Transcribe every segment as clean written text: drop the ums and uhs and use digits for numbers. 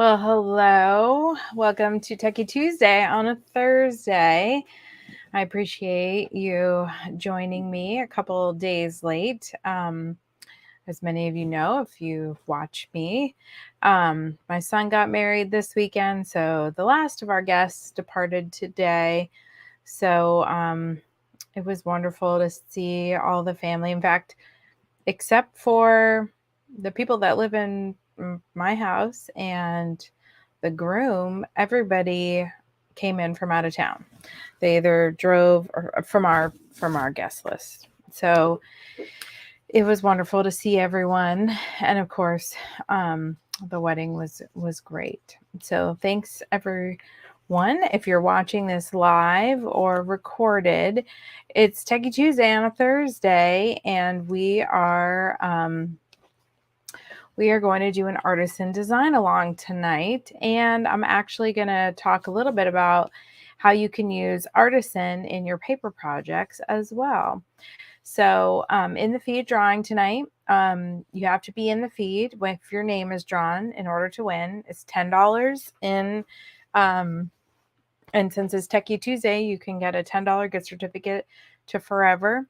Well, hello. Welcome to Techie Tuesday on a Thursday. I appreciate you joining me a couple days late. As many of you know, if you watch me, my son got married this weekend, so the last of our guests departed today. So it was wonderful to see all the family. In fact, except for the people that live in my house and the groom, everybody came in from out of town. They either drove or from our guest list. So it was wonderful to see everyone, and of course, the wedding was great. So thanks everyone. If you're watching this live or recorded, it's Techie Tuesday on a Thursday, and we are going to do an artisan design along tonight. And I'm actually going to talk a little bit about how you can use Artisan in your paper projects as well. So in the feed drawing tonight, you have to be in the feed if your name is drawn in order to win. It's $10 in, and since it's Techie Tuesday, you can get a $10 gift certificate to Forever,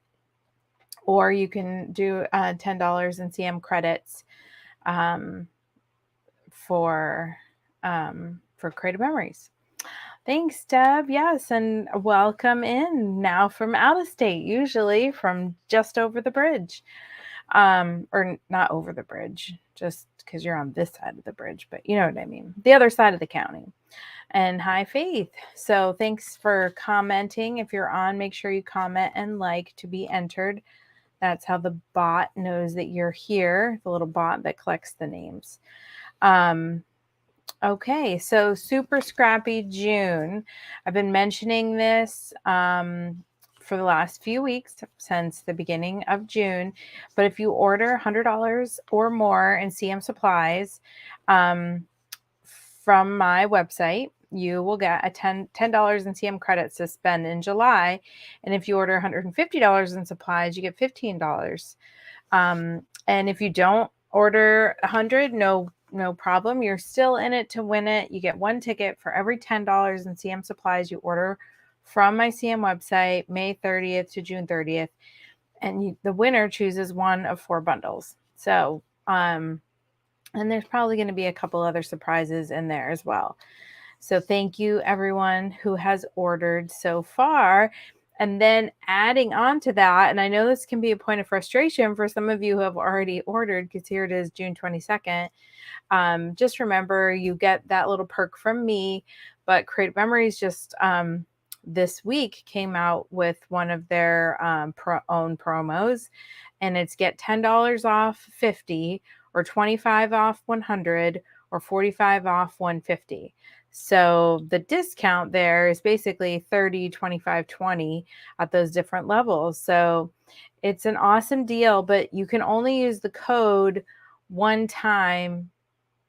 or you can do $10 in CM credits for Creative Memories. Thanks, Deb. Yes, and welcome in now from out of state, usually from just over the bridge. Or not over the bridge, just because you're on this side of the bridge, but you know what I mean. The other side of the county. And hi, Faith. So thanks for commenting. If you're on, make sure you comment and like to be entered. That's how the bot knows that you're here, the little bot that collects the names. Okay, so Super Scrappy June. I've been mentioning this for the last few weeks since the beginning of June. But if you order $100 or more in CM supplies from my website, you will get a $10 in CM credits to spend in July. And if you order $150 in supplies, you get $15. And if you don't order 100, no problem. You're still in it to win it. You get one ticket for every $10 in CM supplies you order from my CM website, May 30th to June 30th. And the winner chooses one of 4 bundles. So, and there's probably going to be a couple other surprises in there as well. So thank you everyone who has ordered so far. And then adding on to that, and I know this can be a point of frustration for some of you who have already ordered, because here it is, June 22nd. Just remember, you get that little perk from me, but Creative Memories just this week came out with one of their own promos, and it's get $10 off 50, or 25 off 100, or 45 off 150. So the discount there is basically 30, 25, 20 at those different levels. So it's an awesome deal, but you can only use the code one time.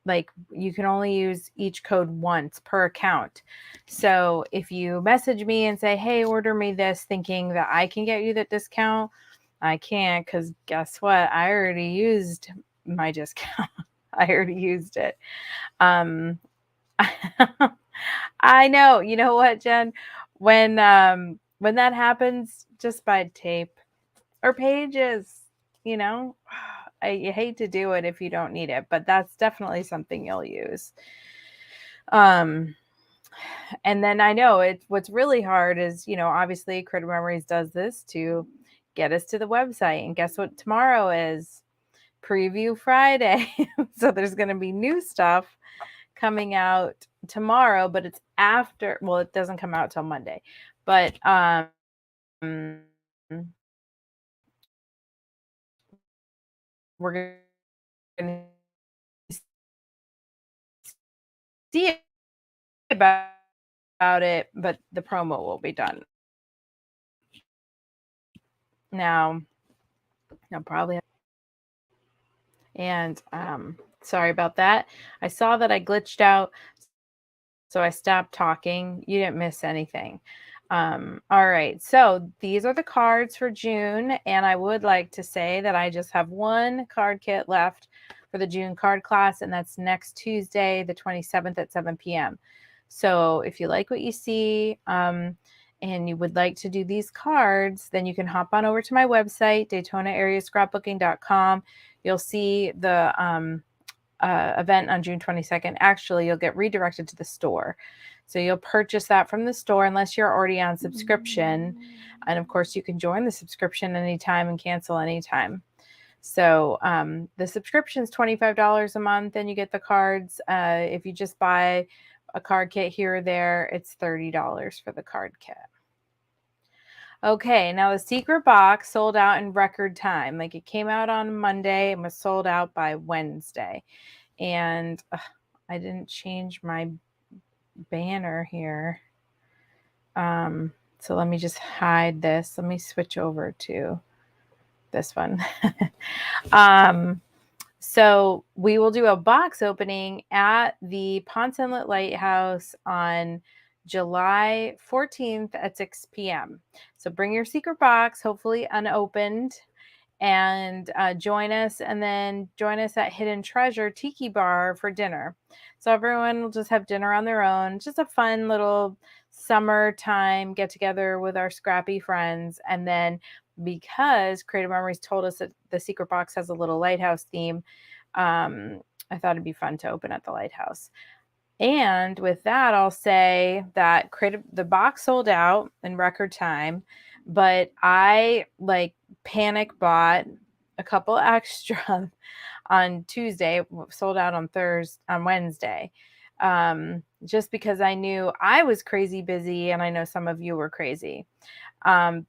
Like, you can only use each code once per account. So if you message me and say, hey, order me this, thinking that I can get you that discount, I can't, because guess what? I already used my discount. I already used it. I know. You know what, Jen? When that happens, just buy tape or pages, you know. I hate to do it if you don't need it, but that's definitely something you'll use. And then I know what's really hard is, obviously Creative Memories does this to get us to the website. And guess what tomorrow is? Preview Friday. So there's going to be new stuff coming out tomorrow, but it's after, well, it doesn't come out till Monday, but we're going to see about it, but the promo will be done. Now, I'll probably have, and sorry about that. I saw that I glitched out, so I stopped talking. You didn't miss anything. All right, so these are the cards for June, and I would like to say that I just have one card kit left for the June card class, and that's next Tuesday, the 27th at 7 p.m. So if you like what you see, and you would like to do these cards, then you can hop on over to my website, DaytonaAreaScrapbooking.com. You'll see the event on June 22nd. Actually, you'll get redirected to the store. So you'll purchase that from the store unless you're already on subscription. And of course, you can join the subscription anytime and cancel anytime. So the subscription is $25 a month and you get the cards. If you just buy a card kit here or there, it's $30 for the card kit. Okay, now the secret box sold out in record time. Like it came out on Monday and was sold out by Wednesday. And I didn't change my banner here. So let me just hide this. Let me switch over to this one. So we will do a box opening at the Ponce Inlet Lighthouse on July 14th at 6 p.m. So bring your secret box, hopefully unopened, and join us. And then join us at Hidden Treasure Tiki Bar for dinner. So everyone will just have dinner on their own. Just a fun little summertime get together with our scrappy friends. And then because Creative Memories told us that the secret box has a little lighthouse theme, I thought it'd be fun to open at the lighthouse. And with that, I'll say that the box sold out in record time, but I panic bought a couple extra on Tuesday, sold out on Wednesday, just because I knew I was crazy busy, and I know some of you were crazy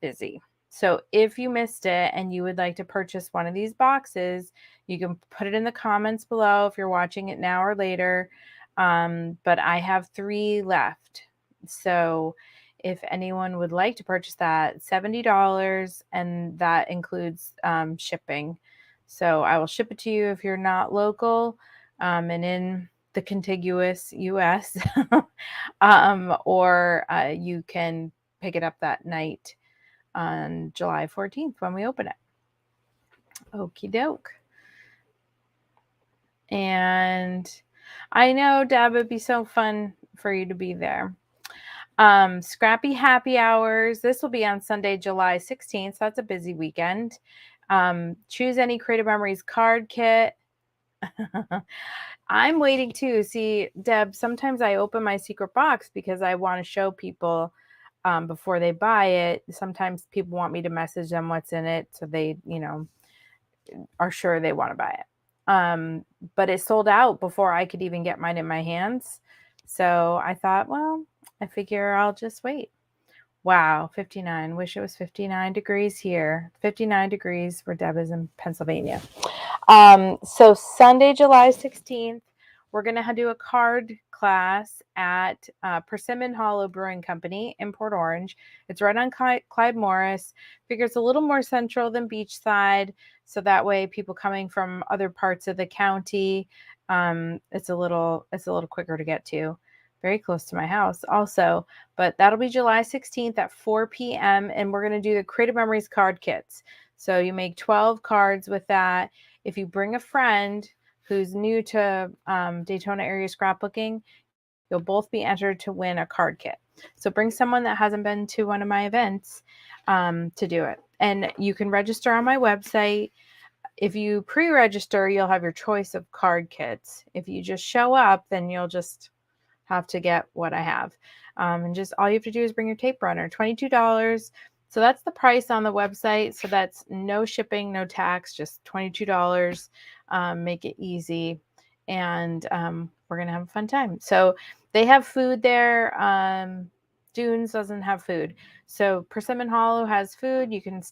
busy. So if you missed it and you would like to purchase one of these boxes, you can put it in the comments below if you're watching it now or later. But I have 3 left. So if anyone would like to purchase that, $70, and that includes shipping. So I will ship it to you if you're not local and in the contiguous US, or you can pick it up that night on July 14th when we open it. Okie doke. And I know, Deb, it'd be so fun for you to be there. Scrappy Happy Hours. This will be on Sunday, July 16th. So that's a busy weekend. Choose any Creative Memories card kit. I'm waiting too. See, Deb, sometimes I open my secret box because I want to show people before they buy it. Sometimes people want me to message them what's in it so they, are sure they want to buy it. But it sold out before I could even get mine in my hands. So I thought, well, I figure I'll just wait. Wow, 59. Wish it was 59 degrees here. 59 degrees where Deb is in Pennsylvania. So Sunday, July 16th, we're going to do a card class at Persimmon Hollow Brewing Company in Port Orange. It's right on Clyde Morris. Figure it's a little more central than Beachside, so that way people coming from other parts of the county, it's a little quicker to get to. Very close to my house also, but that'll be July 16th at 4 p.m. and we're going to do the Creative Memories card kits. So you make 12 cards with that. If you bring a friend who's new to Daytona area scrapbooking, you'll both be entered to win a card kit. So bring someone that hasn't been to one of my events to do it. And you can register on my website. If you pre-register, you'll have your choice of card kits. If you just show up, then you'll just have to get what I have. And just all you have to do is bring your tape runner, $22. So that's the price on the website. So that's no shipping, no tax, just $22. Make it easy. And we're going to have a fun time. So they have food there. Dunes doesn't have food. So Persimmon Hollow has food. You can,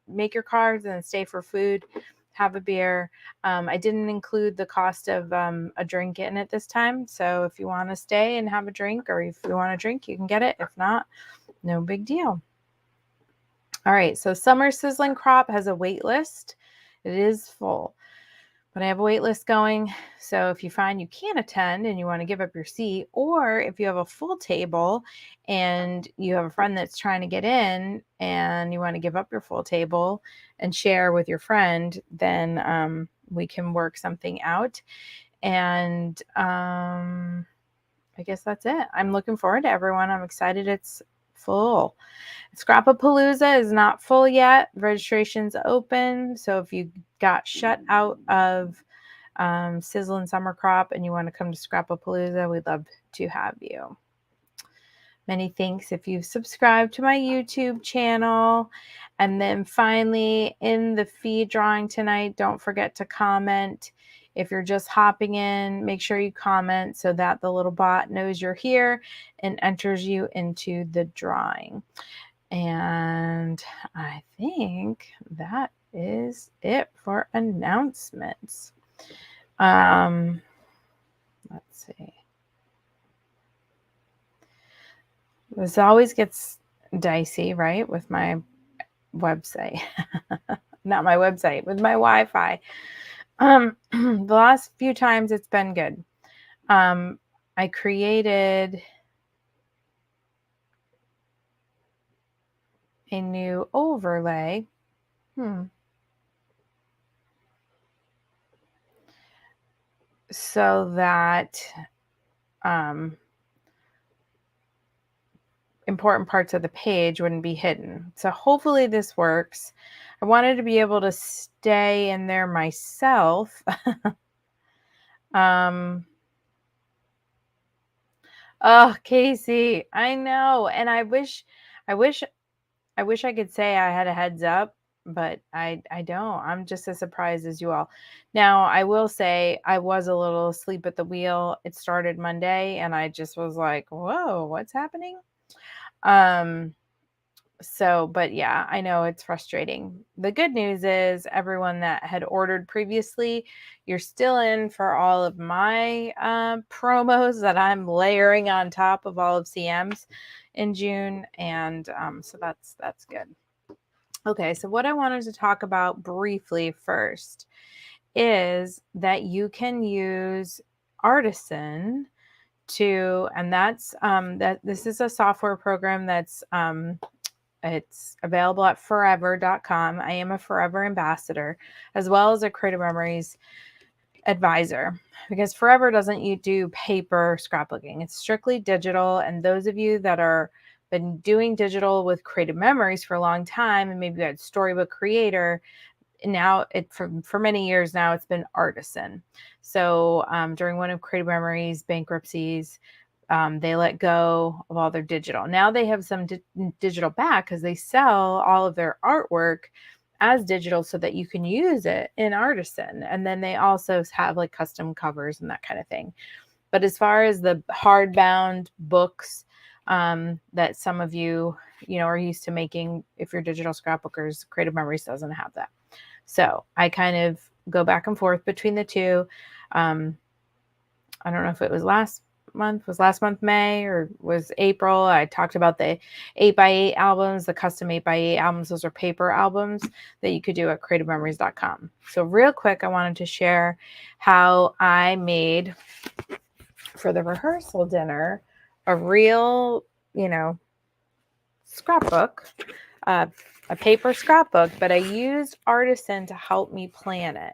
make your cards and then stay for food, have a beer. I didn't include the cost of a drink in it this time. So if you want to stay and have a drink, or if you want a drink, you can get it. If not, no big deal. All right. So Summer Sizzling Crop has a wait list. It is full, but I have a wait list going. So if you find you can't attend and you want to give up your seat, or if you have a full table and you have a friend that's trying to get in and you want to give up your full table and share with your friend, then we can work something out. And I guess that's it. I'm looking forward to everyone. I'm excited it's full. Scrappapalooza is not full yet. Registration's open. So if you got shut out of Sizzle and Summer Crop and you want to come to Scrappapalooza, we'd love to have you. Many thanks if you've subscribed to my YouTube channel. And then finally, in the feed drawing tonight, don't forget to comment. If you're just hopping in, make sure you comment so that the little bot knows you're here and enters you into the drawing. And I think that is it for announcements. Let's see. This always gets dicey, right? With my website. Not my website, with my Wi-Fi. The last few times it's been good. I created a new overlay. So that important parts of the page wouldn't be hidden. So hopefully this works. I wanted to be able to stay in there myself. Oh, Casey, I know. And I wish I could say I had a heads up, but I don't. I'm just as surprised as you all. Now, I will say I was a little asleep at the wheel. It started Monday and I just was like, whoa, what's happening? But yeah, I know it's frustrating. The good news is everyone that had ordered previously, you're still in for all of my promos that I'm layering on top of all of CM's in June. And so that's good. Okay, so what I wanted to talk about briefly first is that you can use Artisan and that's that this is a software program that's it's available at forever.com. I am a Forever ambassador as well as a Creative Memories advisor because Forever doesn't do paper scrapbooking. It's strictly digital. And those of you that are been doing digital with Creative Memories for a long time, and maybe you had Storybook Creator, now for many years now, it's been Artisan. So during one of Creative Memories bankruptcies, they let go of all their digital. Now they have some digital back because they sell all of their artwork as digital so that you can use it in Artisan. And then they also have like custom covers and that kind of thing. But as far as the hardbound books that some of you are used to making, if you're digital scrapbookers, Creative Memories doesn't have that. So I kind of go back and forth between the two. I don't know if it was last month May or was April. I talked about the 8x8 albums, the custom 8x8 albums. Those are paper albums that you could do at creativememories.com. So real quick, I wanted to share how I made for the rehearsal dinner a real, scrapbook, a paper scrapbook, but I used Artisan to help me plan it.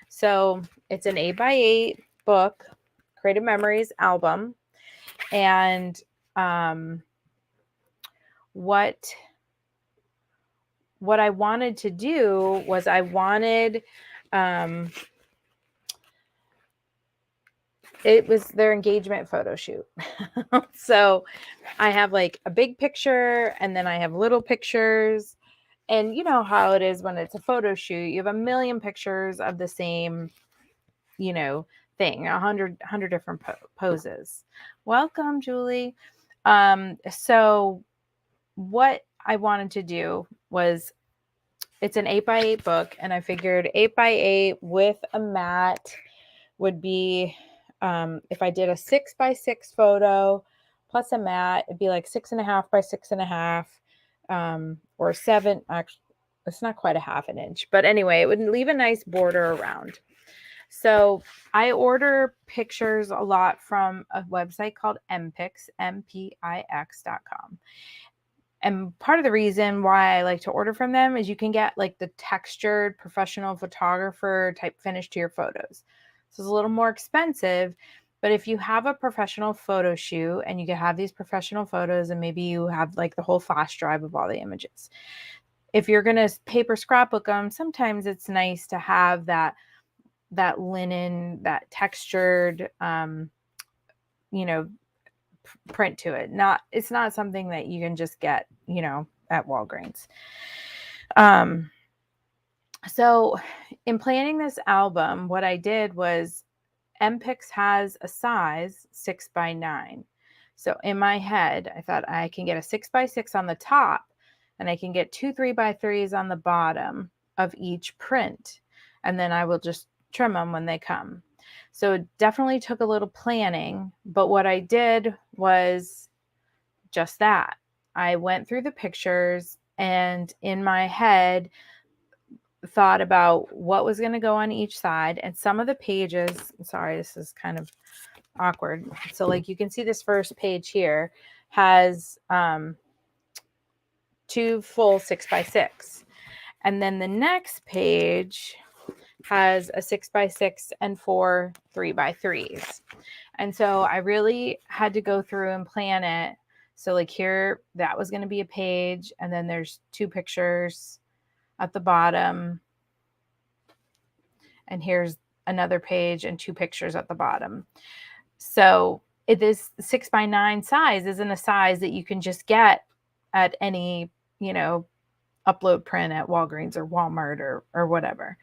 So it's an 8x8 book, Creative Memories album. And what I wanted to do was I wanted it was their engagement photo shoot. So I have like a big picture and then I have little pictures. And you know how it is when it's a photo shoot, you have a million pictures of the same, thing, 100 different poses. Welcome, Julie. So what I wanted to do was, it's an 8x8 book, and I figured 8x8 with a mat would be, if I did a 6x6 photo plus a mat, it'd be like 6.5 by 6.5, or 7. Actually, it's not quite a half an inch, but anyway, it would leave a nice border around. So I order pictures a lot from a website called mpix, mpix.com. And part of the reason why I like to order from them is you can get like the textured professional photographer type finish to your photos. So it's a little more expensive, but if you have a professional photo shoot and you can have these professional photos and maybe you have like the whole flash drive of all the images, if you're going to paper scrapbook them, sometimes it's nice to have that linen, that textured, print to it. It's not something that you can just get, at Walgreens. So in planning this album, what I did was MPix has a size 6x9. So in my head, I thought I can get a 6x6 on the top and I can get 2 3x3s on the bottom of each print. And then I will just trim them when they come. So it definitely took a little planning, but what I did was just that. I went through the pictures and in my head thought about what was going to go on each side, and some of the pages, sorry, this is kind of awkward. So like you can see this first page here has 2 full 6x6. And then the next page has a 6x6 and 4 3x3s. And so I really had to go through and plan it. So like here, that was going to be a page, and then there's 2 pictures at the bottom. And here's another page and 2 pictures at the bottom. So this 6x9 size isn't a size that you can just get at any, upload print at Walgreens or Walmart or whatever.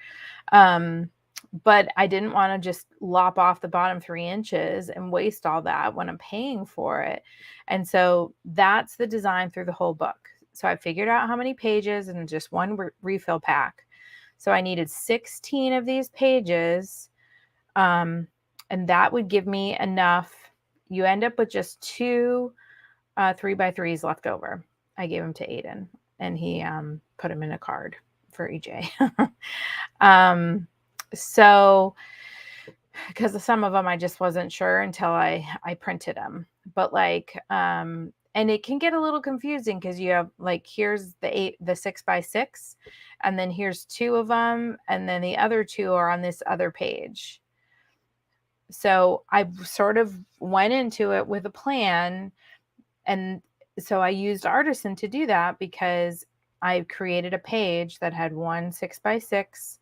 But I didn't want to just lop off the bottom 3 inches and waste all that when I'm paying for it. And so that's the design through the whole book. So I figured out how many pages and just one refill pack. So I needed 16 of these pages, and that would give me enough. You end up with just 2 3x3s left over. I gave them to Aiden, and he put them in a card for EJ. So because some of them I just wasn't sure until I printed them. But like, and it can get a little confusing because you have like, here's the 6x6, and then here's 2 of them, and then the other 2 are on this other page. So I sort of went into it with a plan, and so I used Artisan to do that because I created a page that had 1 6x6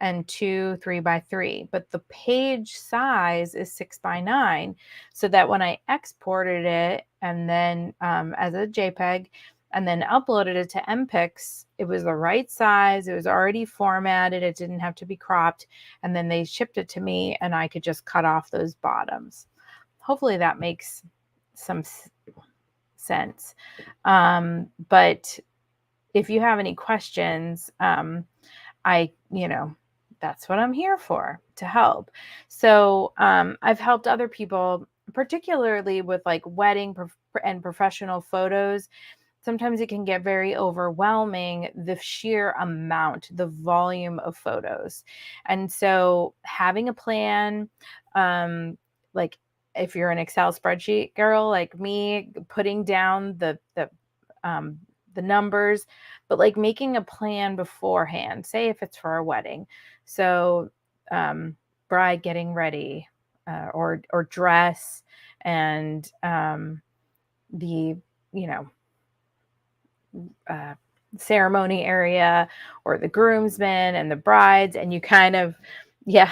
and 2 3x3, but the page size is 6x9, so that when I exported it and then as a JPEG and then uploaded it to MPix, it was the right size. It was already formatted. It didn't have to be cropped. And then they shipped it to me and I could just cut off those bottoms. Hopefully that makes some sense. But if you have any questions, that's what I'm here for, to help. So I've helped other people, particularly with like wedding and professional photos. Sometimes it can get very overwhelming, the sheer amount, the volume of photos. And so having a plan, like if you're an Excel spreadsheet girl like me, putting down the numbers, but like making a plan beforehand, say if it's for a wedding. So bride getting ready, or dress, and the ceremony area, or the groomsmen and the brides, and you kind of, yeah,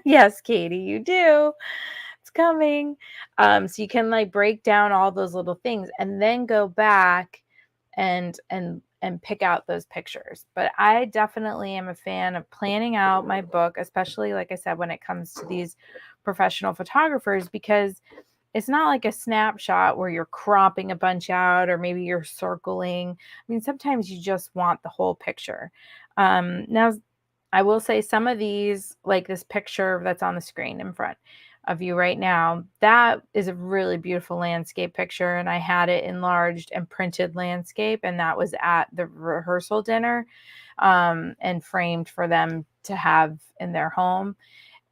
yes, Katie, you do. It's coming. So you can like break down all those little things and then go back and pick out those pictures. But I definitely am a fan of planning out my book, especially like I said, when it comes to these professional photographers, because it's not like a snapshot where you're cropping a bunch out or maybe you're circling. I mean, sometimes you just want the whole picture. Now, I will say some of these, like this picture that's on the screen in front of you right now, that is a really beautiful landscape picture, and I had it enlarged and printed landscape, and that was at the rehearsal dinner, and framed for them to have in their home.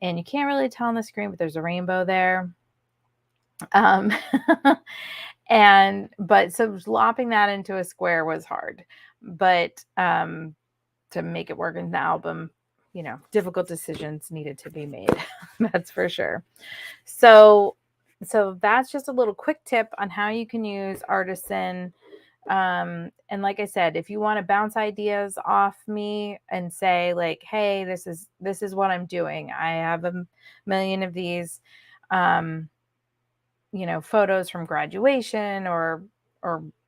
And you can't really tell on the screen, but there's a rainbow there. But so lopping that into a square was hard, but to make it work in the album, you know, difficult decisions needed to be made. That's for sure. So that's just a little quick tip on how you can use Artisan. And like I said, if you want to bounce ideas off me and say like, hey, this is what I'm doing, I have a million of these you know, photos from graduation or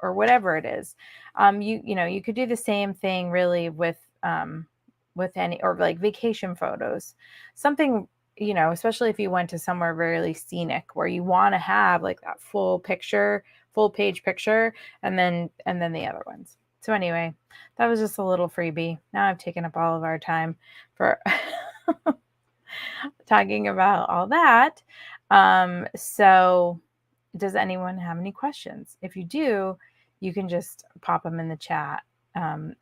whatever it is. You know, you could do the same thing really with any, or like vacation photos, something, you know, especially if you went to somewhere really scenic where you want to have like that full page picture, and then the other ones. So anyway, that was just a little freebie. Now I've taken up all of our time for talking about all that. So does anyone have any questions? If you do, you can just pop them in the chat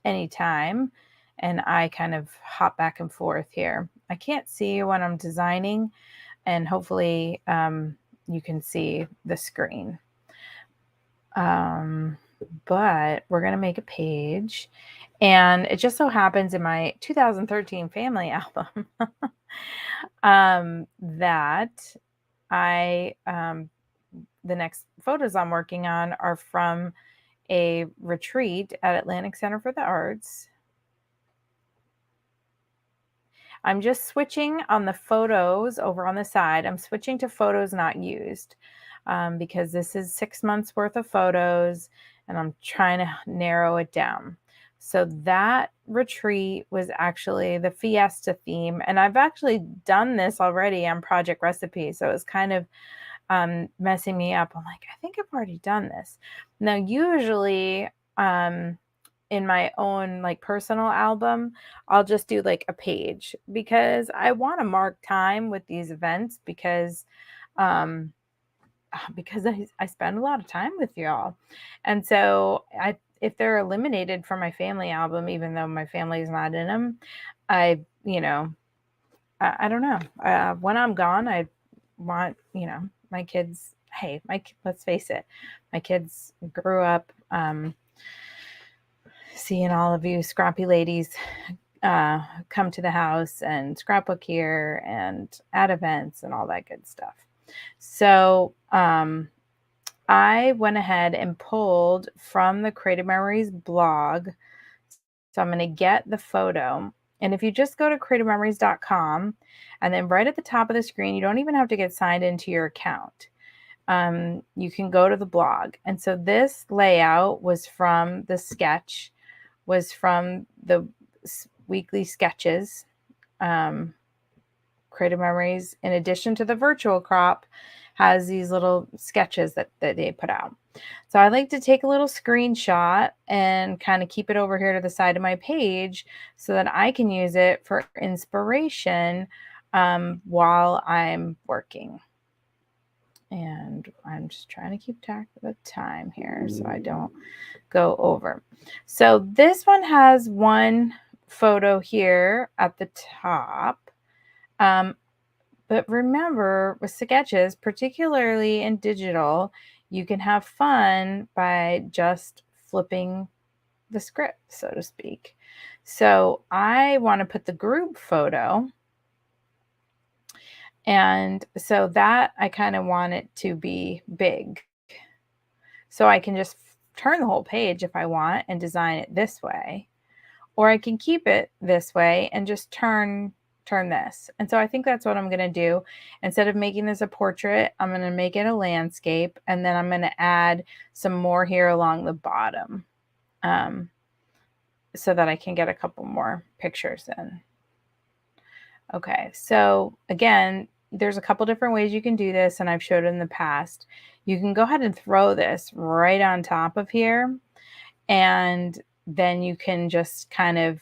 anytime, and I kind of hop back and forth here. I can't see you when I'm designing, and hopefully you can see the screen. But we're going to make a page, and it just so happens in my 2013 family album that I the next photos I'm working on are from a retreat at Atlantic Center for the Arts. I'm just switching on the photos over on the side. I'm switching to photos not used because this is 6 months worth of photos, and I'm trying to narrow it down. So that retreat was actually the fiesta theme, and I've actually done this already on Project Recipe, so it was kind of messing me up. I'm like, I think I've already done this. Now, usually in my own like personal album, I'll just do like a page because I want to mark time with these events um, because I spend a lot of time with y'all. And so if they're eliminated from my family album, even though my family's not in them, you know, I don't know. When I'm gone, I want, you know, my kids, hey, let's face it, my kids grew up seeing all of you scrappy ladies come to the house and scrapbook here and at events and all that good stuff. So I went ahead and pulled from the Creative Memories blog. So I'm going to get the photo. And if you just go to creativememories.com, and then right at the top of the screen, you don't even have to get signed into your account. You can go to the blog. And so this layout was from the sketch, was from the weekly sketches. Creative Memories, in addition to the virtual crop, has these little sketches that they put out. So I like to take a little screenshot and kind of keep it over here to the side of my page so that I can use it for inspiration while I'm working. And I'm just trying to keep track of the time here so I don't go over. So this one has one photo here at the top. But remember, with sketches, particularly in digital, you can have fun by just flipping the script, so to speak. So I want to put the group photo. And so that I kind of want it to be big. So I can just turn the whole page if I want and design it this way. Or I can keep it this way and just turn this. And so I think that's what I'm going to do. Instead of making this a portrait, I'm going to make it a landscape, and then I'm going to add some more here along the bottom so that I can get a couple more pictures in. Okay, so again, there's a couple different ways you can do this, and I've showed it in the past. You can go ahead and throw this right on top of here, and then you can just kind of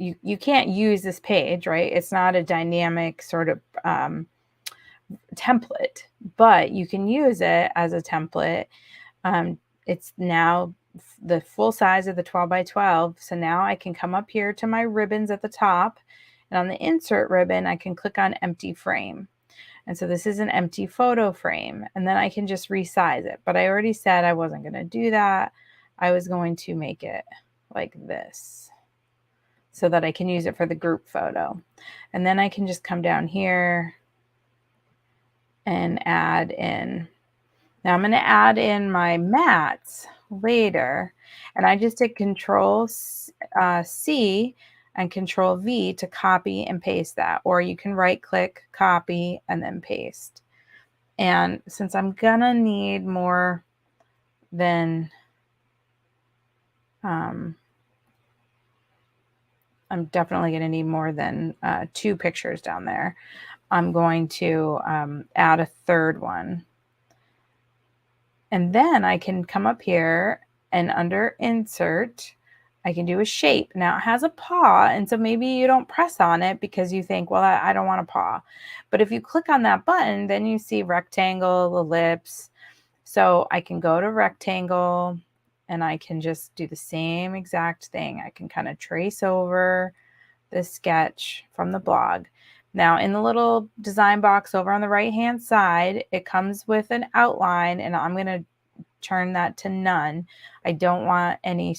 you can't use this page, right? It's not a dynamic sort of template, but you can use it as a template. It's now the full size of the 12 by 12. So now I can come up here to my ribbons at the top, and on the insert ribbon, I can click on empty frame. And so this is an empty photo frame, and then I can just resize it. But I already said I wasn't going to do that. I was going to make it like this so that I can use it for the group photo. And then I can just come down here and add in. Now I'm going to add in my mats later, and I just did Control C and Control V to copy and paste that, or you can right click, copy, and then paste. And since I'm gonna need more than I'm definitely gonna need more than 2 pictures down there, I'm going to add a third one. And then I can come up here and under insert, I can do a shape. Now it has a paw, and so maybe you don't press on it because you think, well, I don't want a paw. But if you click on that button, then you see rectangle, ellipse. So I can go to rectangle and I can just do the same exact thing. I can kind of trace over the sketch from the blog. Now in the little design box over on the right hand side, it comes with an outline, and I'm going to turn that to none. I don't want any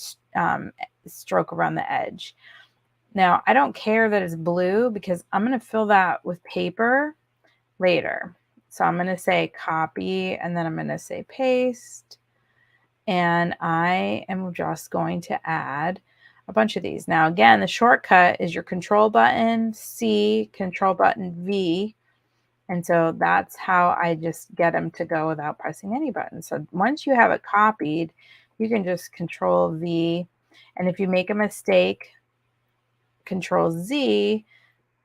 stroke around the edge. Now I don't care that it's blue because I'm going to fill that with paper later. So I'm going to say copy, and then I'm going to say paste. And I am just going to add a bunch of these. Now, again, the shortcut is your control button, C, control button, V. And so that's how I just get them to go without pressing any button. So once you have it copied, you can just control V. And if you make a mistake, control Z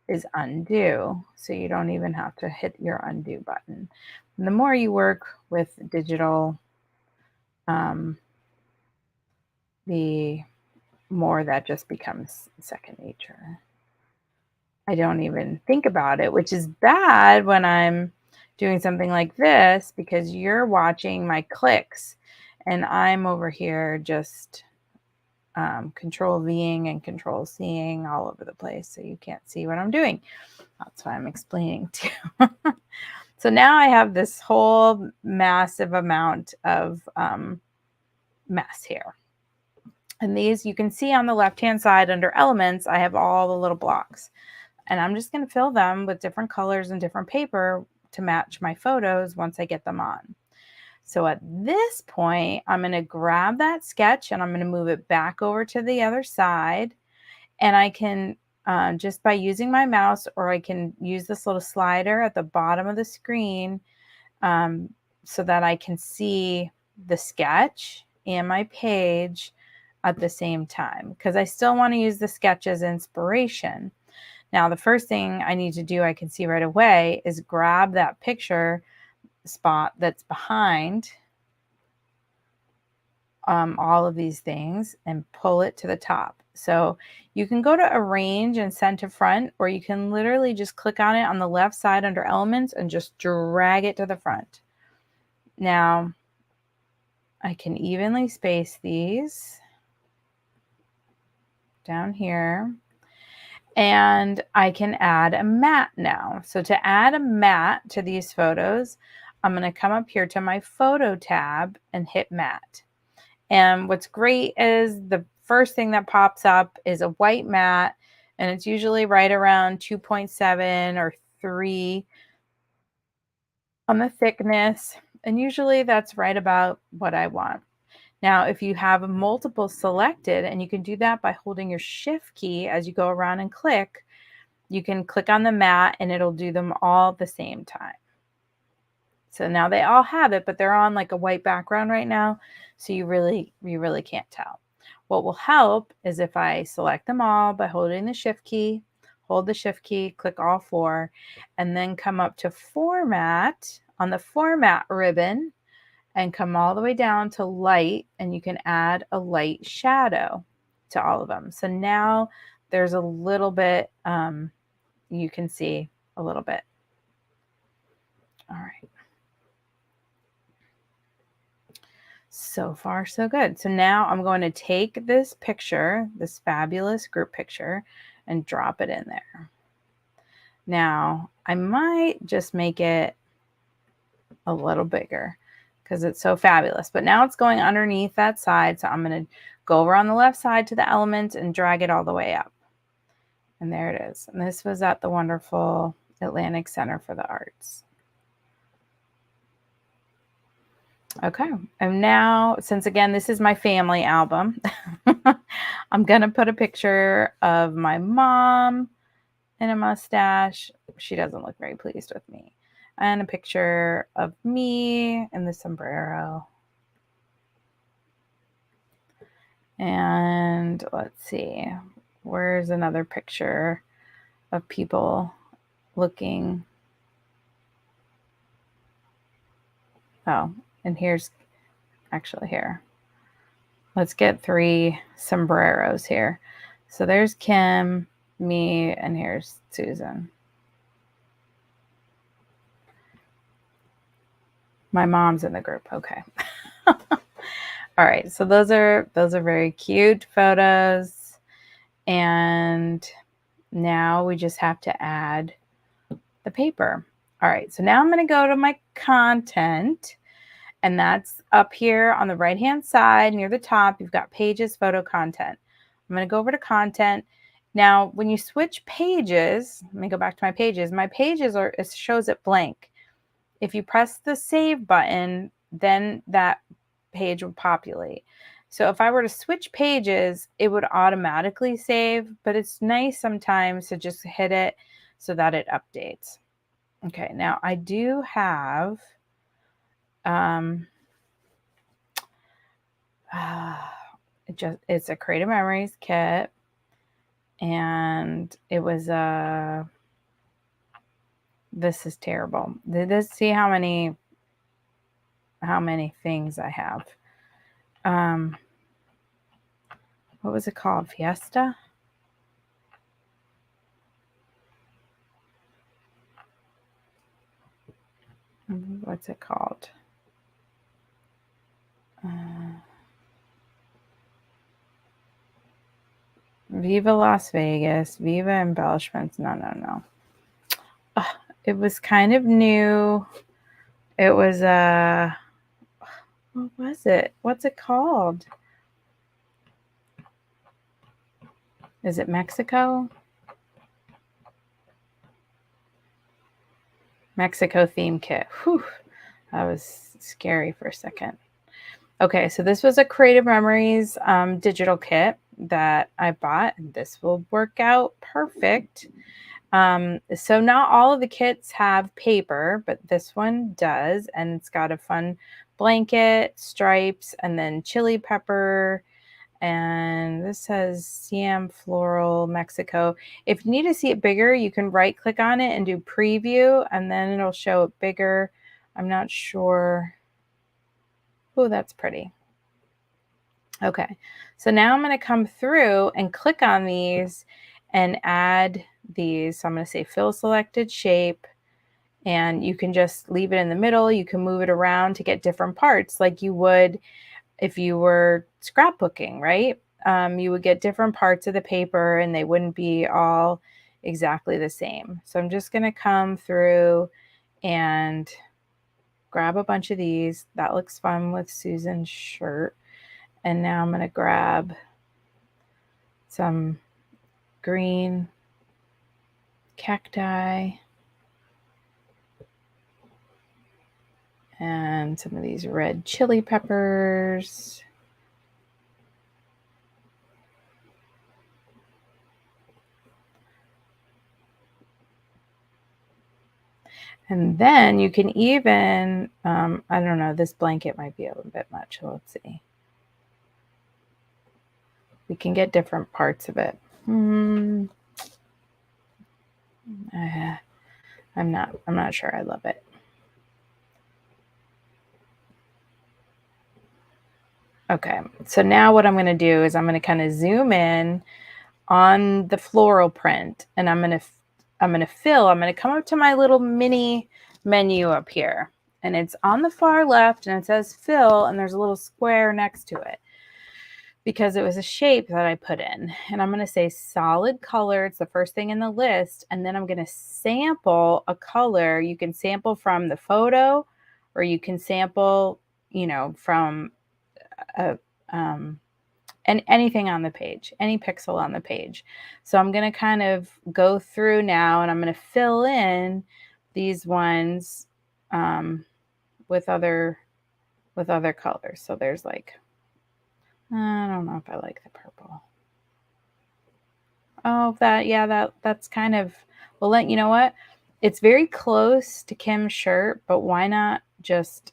is undo. So you don't even have to hit your undo button. And the more you work with digital, the more that just becomes second nature. I don't even think about it, which is bad when I'm doing something like this because you're watching my clicks and I'm over here just control Ving and control Cing all over the place, so you can't see what I'm doing. That's why I'm explaining too. So now I have this whole massive amount of mess here. And these you can see on the left-hand side under elements, I have all the little blocks. And I'm just going to fill them with different colors and different paper to match my photos once I get them on. So at this point, I'm going to grab that sketch and I'm going to move it back over to the other side. And I can, just by using my mouse, or I can use this little slider at the bottom of the screen so that I can see the sketch and my page at the same time, because I still want to use the sketch as inspiration. Now, the first thing I need to do, I can see right away, is grab that picture spot that's behind all of these things and pull it to the top. So you can go to arrange and send to front, or you can literally just click on it on the left side under elements and just drag it to the front. Now, I can evenly space these down here. And I can add a mat now. So to add a mat to these photos, I'm going to come up here to my photo tab and hit mat. And what's great is the first thing that pops up is a white mat, and it's usually right around 2.7 or 3 on the thickness. And usually that's right about what I want. Now, if you have multiple selected, and you can do that by holding your shift key as you go around and click, you can click on the mat and it'll do them all at the same time. So now they all have it, but they're on like a white background right now. So you really can't tell. What will help is if I select them all by holding the shift key, hold the shift key, click all 4, and then come up to format on the format ribbon and come all the way down to light, and you can add a light shadow to all of them. So now there's a little bit, you can see a little bit. All right. So far, so good. So now I'm going to take this picture, this fabulous group picture, and drop it in there. Now I might just make it a little bigger because it's so fabulous. But now it's going underneath that side. So I'm going to go over on the left side to the element and drag it all the way up. And there it is. And this was at the wonderful Atlantic Center for the Arts. Okay. And now, since again, this is my family album, I'm going to put a picture of my mom in a mustache. She doesn't look very pleased with me. And a picture of me in the sombrero. And let's see, where's another picture of people looking? Oh, and here's actually here. Let's get 3 sombreros here. So there's Kim, me, and here's Susan. My mom's in the group. Okay. All right. So those are very cute photos. And now we just have to add the paper. All right. So now I'm going to go to my content. And that's up here on the right-hand side near the top. You've got pages, photo, content. I'm going to go over to content. Now, when you switch pages, let me go back to my pages. My pages it shows it blank. If you press the save button, then that page will populate. So if I were to switch pages, it would automatically save, but it's nice sometimes to just hit it so that it updates. Okay, now I do have it's a Creative Memories kit, and it was this is terrible. Let's see how many things I have. What was it called? Fiesta? What's it called? Viva Las Vegas, Viva Embellishments. No. It was kind of new. It was what was it? What's it called? Is it Mexico? Mexico theme kit. Whew. That was scary for a second. Okay, so this was a Creative Memories digital kit that I bought. This will work out perfect. So not all of the kits have paper, but this one does, and it's got a fun blanket, stripes, and then chili pepper. And this says Siam Floral Mexico. If you need to see it bigger, you can right click on it and do preview, and then it'll show it bigger. I'm not sure. Oh, that's pretty. Okay, so now I'm going to come through and click on these and add these. So I'm going to say fill selected shape, and you can just leave it in the middle. You can move it around to get different parts like you would if you were scrapbooking, right? You would get different parts of the paper and they wouldn't be all exactly the same. So I'm just going to come through and grab a bunch of these. That looks fun with Susan's shirt. And now I'm going to grab some green cacti and some of these red chili peppers. And then you can even, I don't know, this blanket might be a little bit much. So let's see. We can get different parts of it. I'm not sure I love it. Okay, so now what I'm going to do is I'm going to kind of zoom in on the floral print, and I'm going to come up to my little mini menu up here, and it's on the far left, and it says fill, and there's a little square next to it. because it was a shape that I put in. And I'm going to say solid color. It's the first thing in the list. And then I'm going to sample a color. You can sample from the photo, or you can sample, you know, from and anything on the page, any pixel on the page. So I'm going to kind of go through now, and I'm going to fill in these ones with other colors. So there's like, I don't know if I like the purple. Oh, that's kind of, well, you know what? It's very close to Kim's shirt, but why not just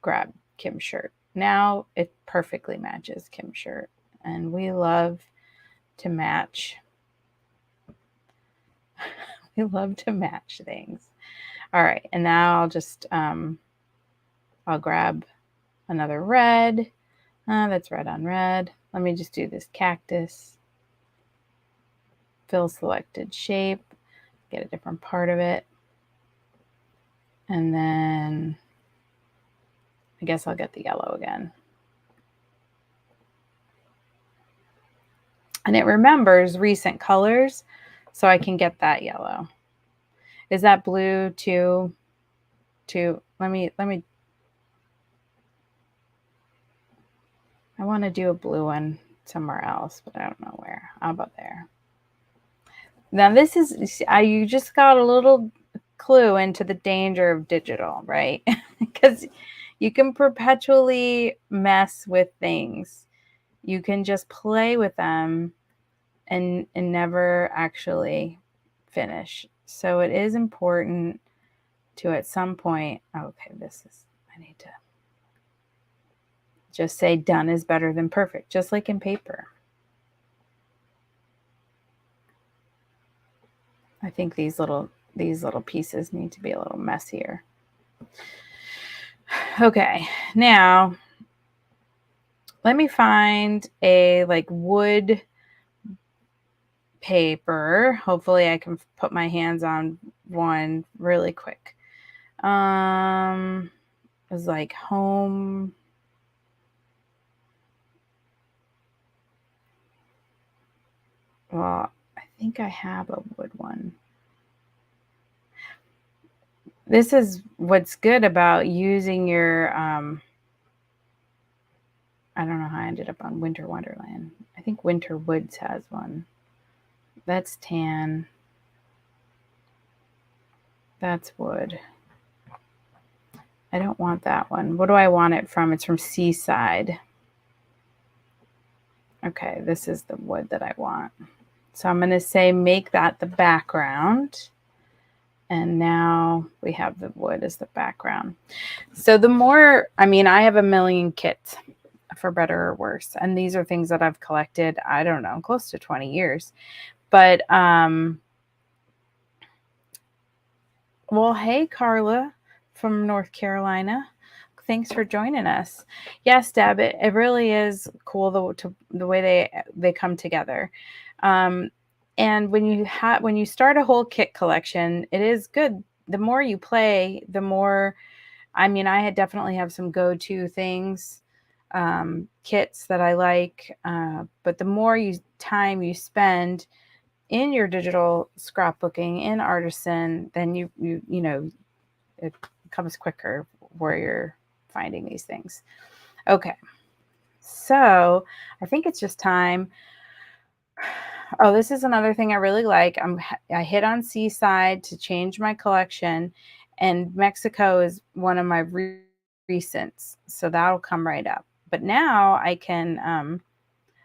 grab Kim's shirt? Now it perfectly matches Kim's shirt, and we love to match. We love to match things. All right, and now I'll just, I'll grab another red. That's red on red. Let me just do this cactus. Fill selected shape. Get a different part of it. And then I guess I'll get the yellow again. And it remembers recent colors, so I can get that yellow. Is that blue too? Let me, I want to do a blue one somewhere else, but I don't know where. How about there? Now this is, you just got a little clue into the danger of digital, right? Because you can perpetually mess with things. You can just play with them and never actually finish. So it is important to, at some point, okay, I need to just say done is better than perfect, just like in paper. I think these little pieces need to be a little messier. Okay, now let me find a like wood paper. Hopefully I can put my hands on one really quick. It's like home. Well, I think I have a wood one. This is what's good about using your, I don't know how I ended up on Winter Wonderland. I think Winter Woods has one. That's tan. That's wood. I don't want that one. What do I want it from? It's from Seaside. Okay, this is the wood that I want. So I'm going to say make that the background. And now we have the wood as the background. So the more, I mean, I have a million kits, for better or worse. And these are things that I've collected, I don't know, close to 20 years. But, well, hey, Carla from North Carolina. Thanks for joining us. Yes, Deb, it really is cool the way they come together. And when you start a whole kit collection, it is good. The more you play, the more, I mean, I definitely have some go-to things, kits that I like, but the more time you spend in your digital scrapbooking in Artisan, then you know, it comes quicker where you're finding these things. Okay, so I think it's just time. Oh, this is another thing I really like. I hit on Seaside to change my collection, and Mexico is one of my recents, so that'll come right up. But now I can,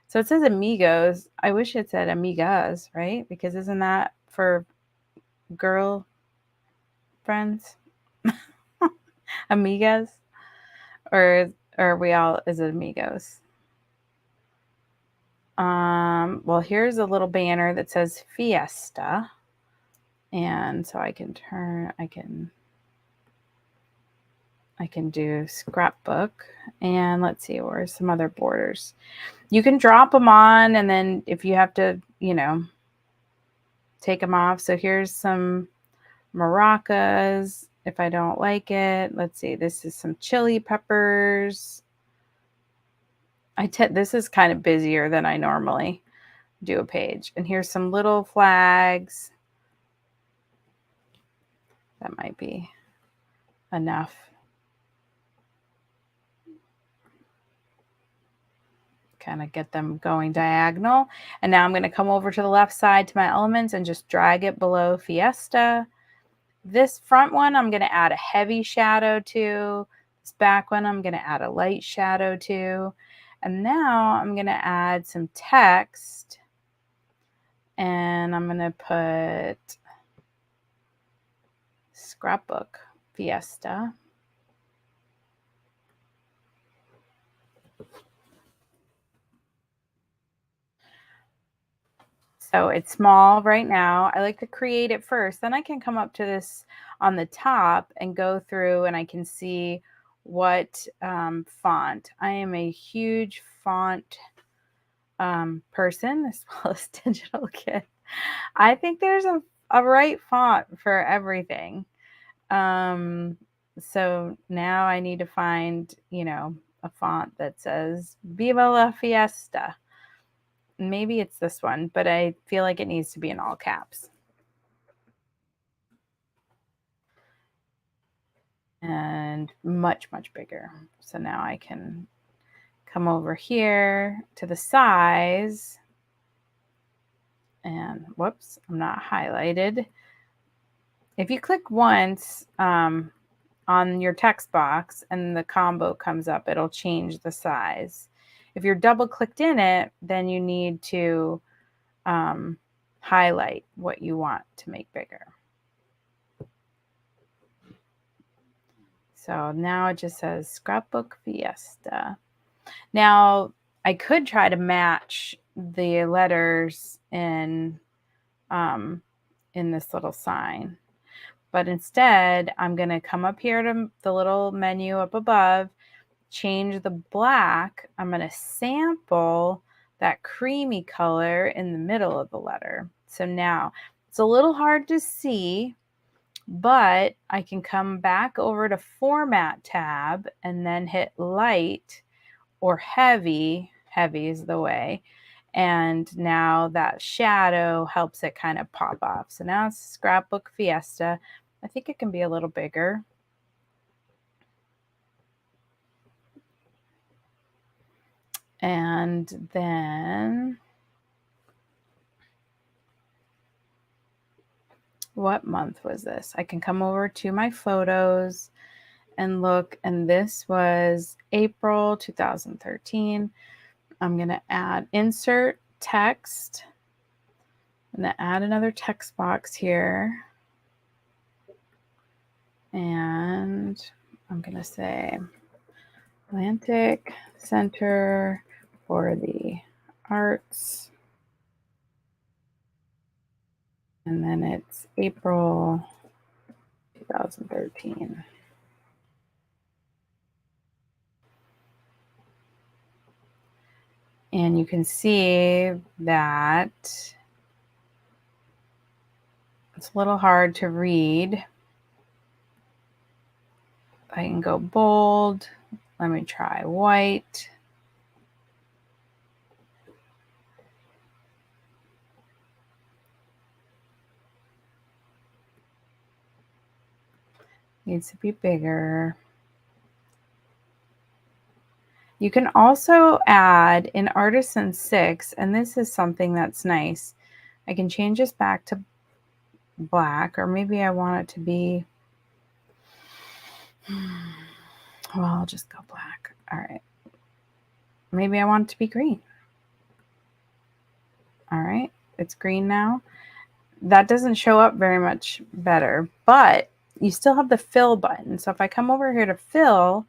so it says amigos. I wish it said amigas, right? Because isn't that for girl friends? Amigas? Or are we all, is it amigos? Well, here's a little banner that says Fiesta. And so I can do scrapbook, and let's see, where's some other borders. You can drop them on, and then if you have to, you know, take them off. So here's some maracas if I don't like it. Let's see, this is some chili peppers. This is kind of busier than I normally do a page. And here's some little flags. That might be enough. Kind of get them going diagonal. And now I'm going to come over to the left side to my elements and just drag it below Fiesta. This front one, I'm going to add a heavy shadow to. This back one, I'm going to add a light shadow to. And now I'm going to add some text. And I'm going to put Scrapbook Fiesta. So it's small right now. I like to create it first. Then I can come up to this on the top and go through and I can see what font. I am a huge font person as well as digital kid. I think there's a right font for everything. So now I need to find, a font that says Viva la Fiesta. Maybe it's this one, but I feel like it needs to be in all caps. And much, much bigger. So now I can come over here to the size. And whoops, I'm not highlighted. If you click once on your text box and the combo comes up, it'll change the size. If you're double clicked in it, then you need to highlight what you want to make bigger. So now it just says Scrapbook Fiesta. Now I could try to match the letters in this little sign, but instead I'm going to come up here to the little menu up above, change the black. I'm going to sample that creamy color in the middle of the letter. So now it's a little hard to see, but I can come back over to Format tab and then hit Light or Heavy. Heavy is the way. And now that shadow helps it kind of pop off. So now it's Scrapbook Fiesta. I think it can be a little bigger. And then what month was this? I can come over to my photos and look, and this was April 2013. I'm going to add insert text. I'm going to add another text box here. And I'm going to say Atlantic Center for the Arts. And then it's April 2013. And you can see that it's a little hard to read. I can go bold. Let me try white. Needs to be bigger. You can also add in Artisan 6, and this is something that's nice. I can change this back to black, or maybe I want it to be, well, I'll just go black. All right. Maybe I want it to be green. All right, it's green now. That doesn't show up very much better, but you still have the fill button. So if I come over here to fill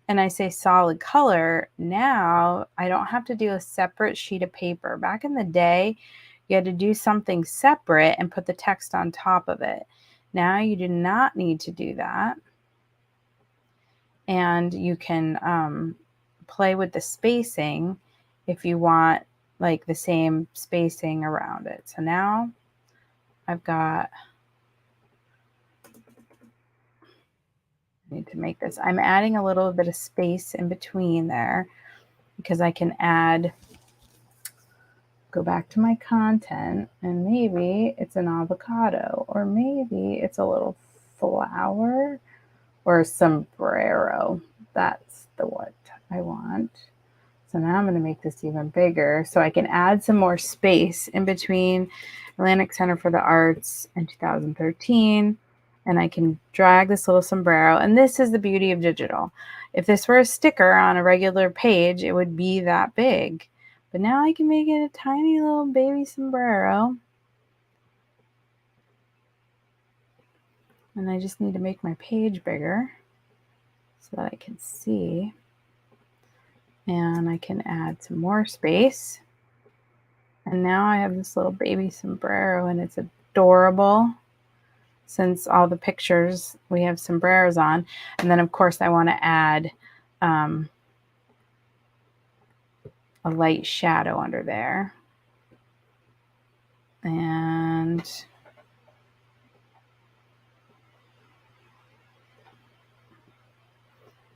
and I say solid color, now I don't have to do a separate sheet of paper. Back in the day, you had to do something separate and put the text on top of it. Now you do not need to do that. And you can play with the spacing if you want like the same spacing around it. So now I've got, I need to make this, I'm adding a little bit of space in between there. because I can add, go back to my content, and maybe it's an avocado, or maybe it's a little flower or a sombrero. That's the what I want. So now I'm going to make this even bigger so I can add some more space in between Atlantic Center for the Arts and 2013. And I can drag this little sombrero. And this is the beauty of digital. If this were a sticker on a regular page, it would be that big. But now I can make it a tiny little baby sombrero. And I just need to make my page bigger so that I can see. And I can add some more space. And now I have this little baby sombrero, and it's adorable since all the pictures we have sombreros on. And then of course I want to add a light shadow under there. And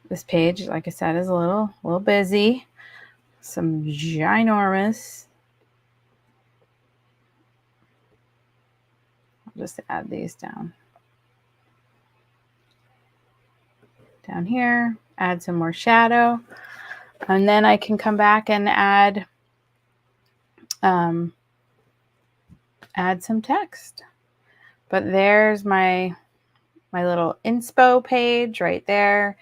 this page, like I said, is a little busy. Some ginormous. I'll just add these down here, add some more shadow, and then I can come back and add some text. But there's my little inspo page right there.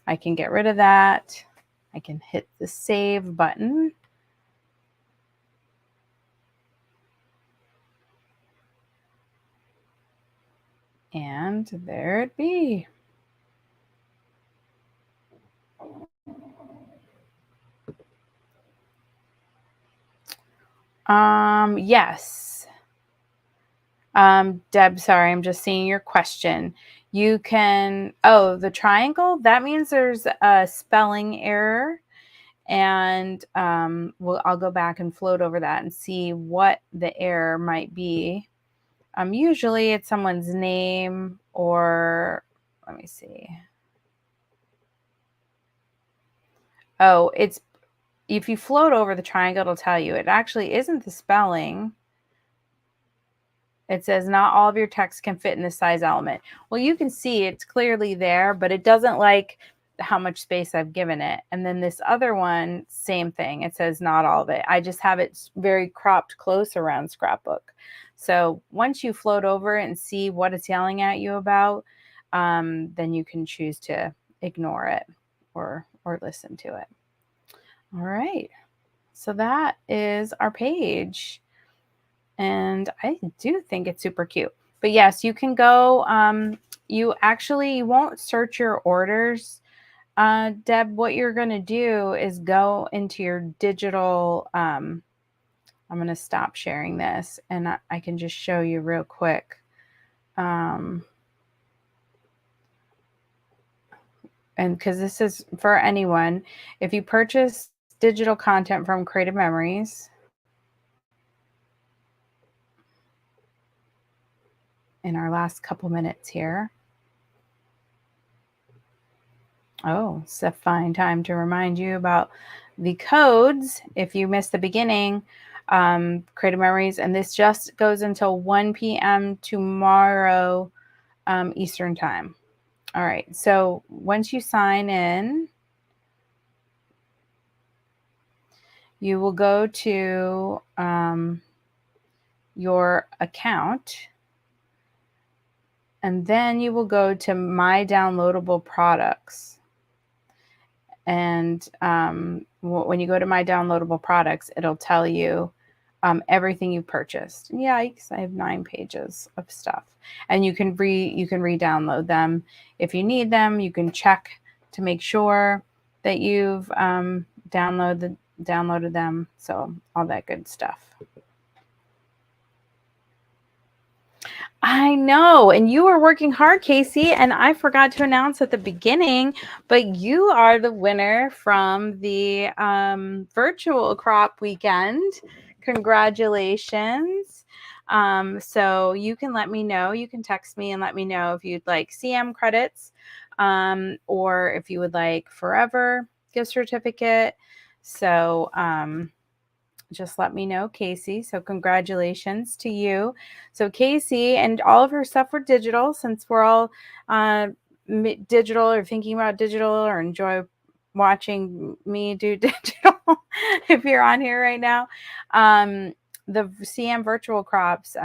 I can get rid of that. I can hit the save button. And there it be. Yes. Deb, sorry, I'm just seeing your question. You can, oh, the triangle, that means there's a spelling error. And I'll go back and float over that and see what the error might be. Usually it's someone's name, or let me see. Oh, it's, if you float over the triangle, it'll tell you. It actually isn't the spelling. It says not all of your text can fit in the size element. Well, you can see it's clearly there, but it doesn't like how much space I've given it. And then this other one, same thing. It says not all of it. I just have it very cropped close around Scrapbook. So once you float over it and see what it's yelling at you about, then you can choose to ignore it or listen to it. All right. So that is our page. And I do think it's super cute. But yes, you can go, you won't search your orders. Deb, what you're going to do is go into your digital, I'm going to stop sharing this and I can just show you real quick. And because this is for anyone, if you purchase digital content from Creative Memories, in our last couple minutes here. Oh, it's a fine time to remind you about the codes. If you missed the beginning, Creative Memories, and this just goes until 1 p.m. tomorrow Eastern time. All right, so once you sign in, you will go to your account, and then you will go to My Downloadable Products. And when you go to My Downloadable Products, it'll tell you everything you purchased. Yikes, I have 9 pages of stuff. And you can re-download them if you need them. You can check to make sure that you've downloaded them. So all that good stuff. I know, and you were working hard, Casey, and I forgot to announce at the beginning, but you are the winner from the virtual crop weekend. Congratulations. So you can let me know. You can text me and let me know if you'd like CM credits or if you would like Forever gift certificate. So just let me know, Casey. So congratulations to you. So Casey, and all of her stuff were digital, since we're all digital or thinking about digital or enjoy watching me do digital. If you're on here right now, the CM virtual crops,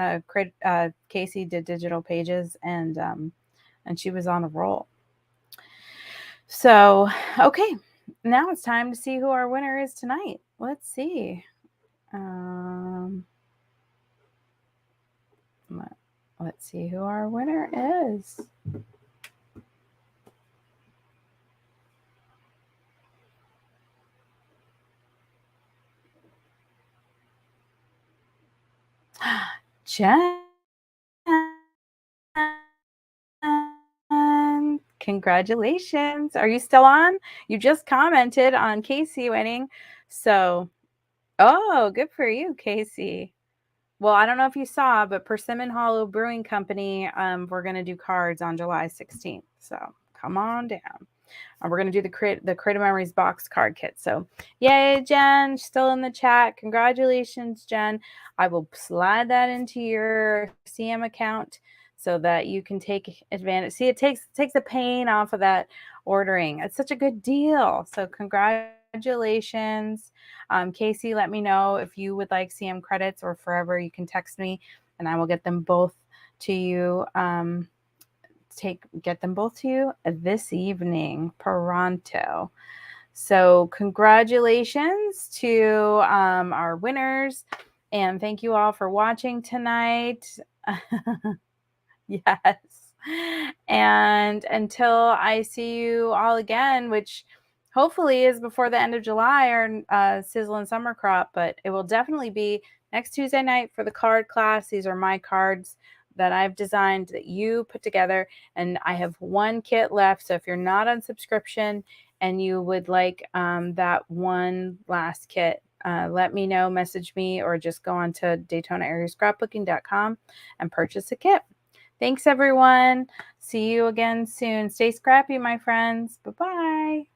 Casey did digital pages, and she was on a roll. So, okay, now it's time to see who our winner is tonight. Let's see. Let's see who our winner is. Jen. Congratulations. Are you still on? You just commented on Casey winning. So, oh, good for you, Casey. Well, I don't know if you saw, but Persimmon Hollow Brewing Company, we're going to do cards on July 16th. So come on down. And we're going to do the Creative Memories box card kit. So yay, Jen, still in the chat. Congratulations, Jen. I will slide that into your CM account so that you can take advantage. See, it takes the pain off of that ordering. It's such a good deal. So congratulations. Casey, let me know if you would like CM credits or forever. You can text me and I will get them both to you. Get them both to you this evening, pronto. So congratulations to our winners, and thank you all for watching tonight. Yes. And until I see you all again, which hopefully is before the end of July, or Sizzle and Summer Crop, but it will definitely be next Tuesday night for the card class. These are my cards that I've designed that you put together, and I have one kit left. So if you're not on subscription and you would like that one last kit, let me know, message me, or just go on to DaytonaAreaScrapbooking.com and purchase a kit. Thanks, everyone. See you again soon. Stay scrappy, my friends. Bye-bye.